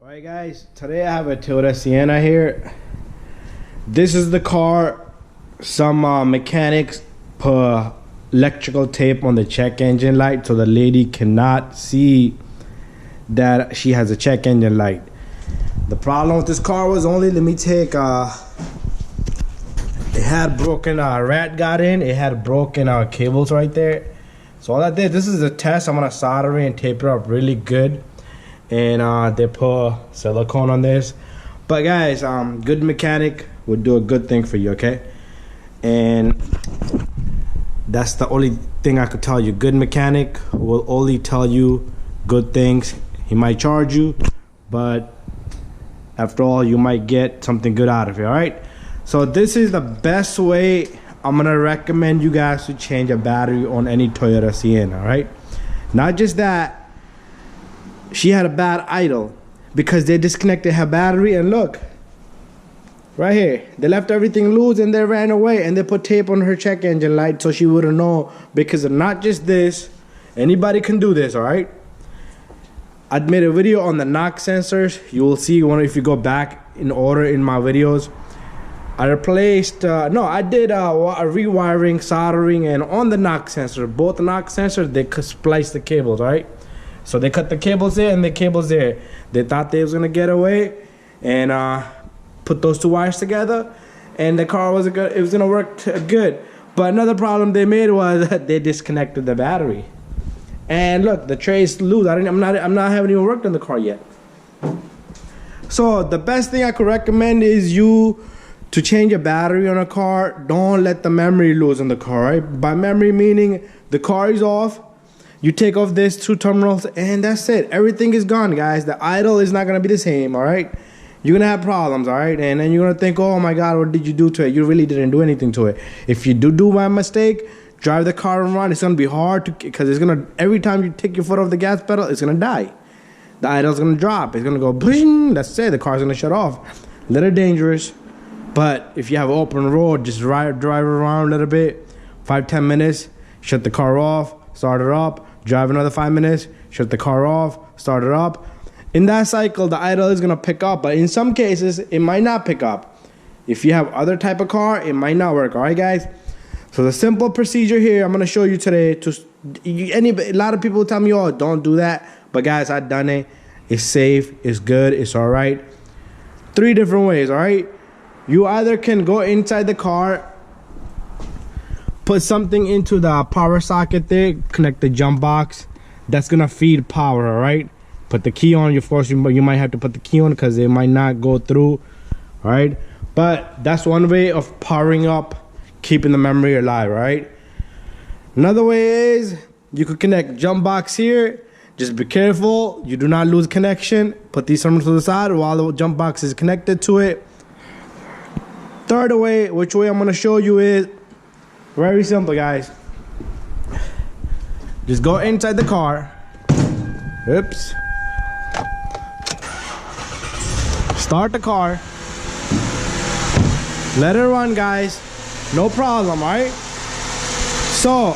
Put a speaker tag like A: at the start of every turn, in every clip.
A: Alright guys, today I have a Toyota Sienna here. This is the car. Some mechanics put electrical tape on the check engine light so the lady cannot see that she has a check engine light. The problem with this car was only, let me take, it had broken, rat got in, it had broken cables right there. So all I did, this is a test, I'm gonna solder it and tape it up really good. And they put silicone on this. But guys, good mechanic would do a good thing for you, okay? And that's the only thing I could tell you. Good mechanic will only tell you good things. He might charge you, but after all, you might get something good out of it, all right? So this is the best way I'm gonna recommend you guys to change a battery on any Toyota Sienna, all right? Not just that, she had a bad idle because they disconnected her battery, and look, right here, they left everything loose and they ran away, and they put tape on her check engine light so she wouldn't know. Because of not just this, anybody can do this, all right? I made a video on the knock sensors. You will see one if you go back in order in my videos. I replaced, I did a rewiring, soldering, and on the knock sensor, both the knock sensors, they could splice the cables, all right? So they cut the cables there and the cables there. They thought they was gonna get away and put those two wires together, and the car was good. It was gonna work good. But another problem they made was that they disconnected the battery. And look, the tray's loose. I'm not having even worked on the car yet. So the best thing I could recommend is you to change a battery on a car. Don't let the memory lose on the car, right? By memory meaning the car is off. You take off these two terminals and that's it. Everything is gone, guys. The idle is not gonna be the same, all right? You're gonna have problems, all right? And then you're gonna think, oh my God, what did you do to it? You really didn't do anything to it. If you do one mistake, drive the car and run, it's gonna be hard to, because it's gonna, every time you take your foot off the gas pedal, it's gonna die. The idle's gonna drop. It's gonna go, bling, that's it. The car's gonna shut off. A little dangerous, but if you have an open road, just drive around a little bit, 5-10 minutes, shut the car off, start it up, drive another 5 minutes, shut the car off, start it up. In that cycle, the idle is gonna pick up, but in some cases, it might not pick up. If you have other type of car, it might not work, all right, guys? So the simple procedure here, I'm gonna show you today. A lot of people tell me, oh, don't do that. But guys, I've done it. It's safe, it's good, it's all right. 3 different ways, all right? You either can go inside the car, put something into the power socket there, connect the jump box. That's gonna feed power, all right? Put the key on, of course, you might have to put the key on because it might not go through, all right? But that's one way of powering up, keeping the memory alive, right? Another way is you could connect jump box here. Just be careful, you do not lose connection. Put these terminals to the side while the jump box is connected to it. Third way, which way I'm gonna show you is very simple, guys. Just go inside the car. Oops. Start the car. Let it run, guys. No problem, alright? So,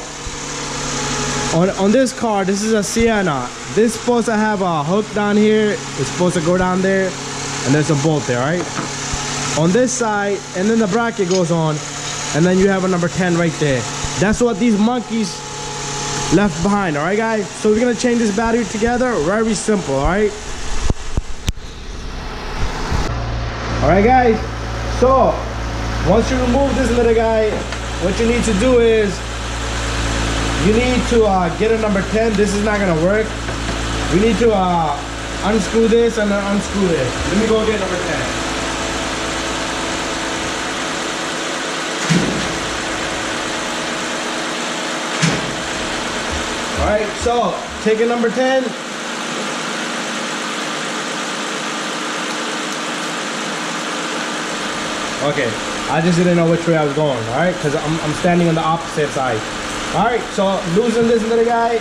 A: on this car, this is a Sienna. This is supposed to have a hook down here. It's supposed to go down there. And there's a bolt there, right? On this side, and then the bracket goes on. And then you have a number 10 right there. That's what these monkeys left behind, all right, guys? So we're gonna change this battery together. Very simple, all right? All right, guys. So once you remove this little guy, what you need to do is you need to get a number 10. This is not gonna work. We need to unscrew this and then unscrew this. Let me go get number 10. Alright, so take a number 10. Okay, I just didn't know which way I was going, alright? Because I'm standing on the opposite side. Alright, so loosen this little guy.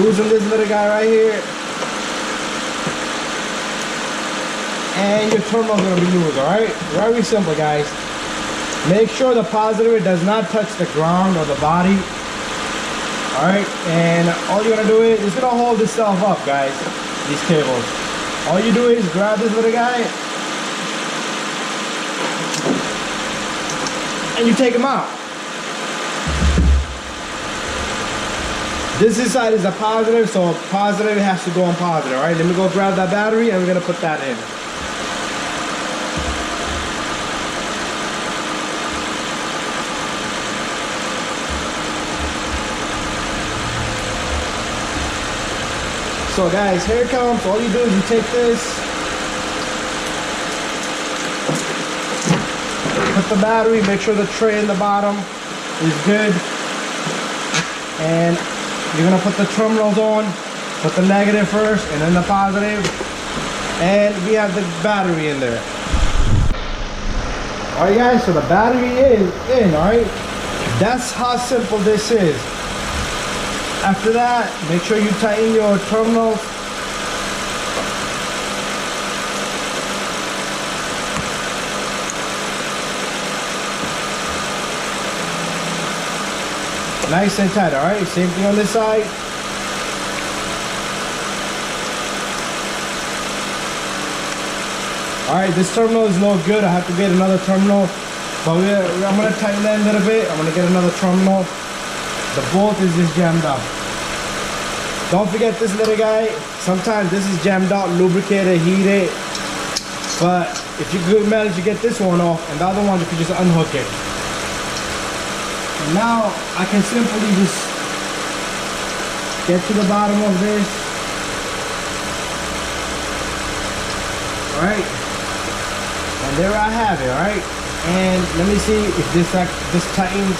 A: Loosen this little guy right here. And your terminal's gonna be loose, alright? Very simple, guys. Make sure the positive does not touch the ground or the body. Alright, and all you're gonna do is, it's gonna hold itself up, guys, these cables. All you do is grab this little guy, and you take them out. This side is a positive, so positive has to go on positive. Alright, let me go grab that battery and we're gonna put that in. So guys, here it comes. All you do is you take this, put the battery, make sure the tray in the bottom is good, and you're gonna put the terminals on, put the negative first and then the positive, and we have the battery in there. Alright guys, so the battery is in, alright? That's how simple this is. After that, make sure you tighten your terminals. Nice and tight, alright? Same thing on this side. Alright, this terminal is no good. I have to get another terminal. But I'm going to tighten that a little bit. I'm going to get another terminal. The bolt is just jammed up. Don't forget this little guy. Sometimes this is jammed out, lubricated, heated. But if you could manage to get this one off and the other one, you could just unhook it. And now I can simply just get to the bottom of this. Alright. And there I have it, alright? And let me see if this tightens.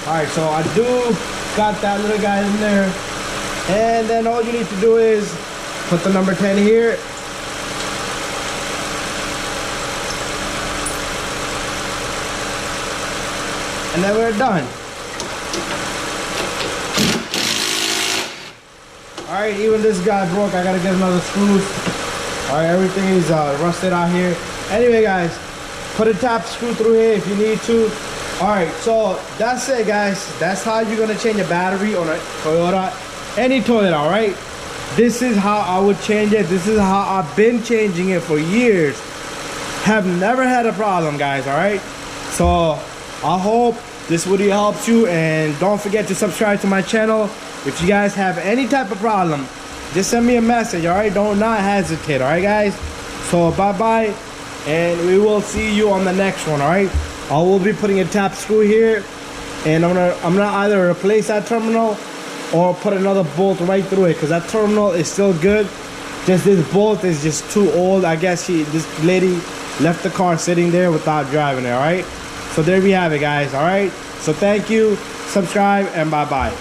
A: Alright, so I do got that little guy in there, and then all you need to do is put the number 10 here, and then we're done. Alright, even this guy broke. I gotta get another screws. Alright, everything is rusted out here. Anyway guys, put a tap screw through here if you need to. Alright, so that's it guys. That's how you're gonna change a battery on a Toyota, any Toyota, alright? This is how I would change it. This is how I've been changing it for years. Have never had a problem, guys, alright? So I hope this video helps you, and don't forget to subscribe to my channel. If you guys have any type of problem, just send me a message, alright? Don't not hesitate, alright guys? So bye-bye, and we will see you on the next one, alright? I will be putting a tap screw here, and I'm gonna either replace that terminal or put another bolt right through it, because that terminal is still good. Just this bolt is just too old. I guess this lady left the car sitting there without driving it, alright? So there we have it guys, alright? So thank you, subscribe, and bye-bye.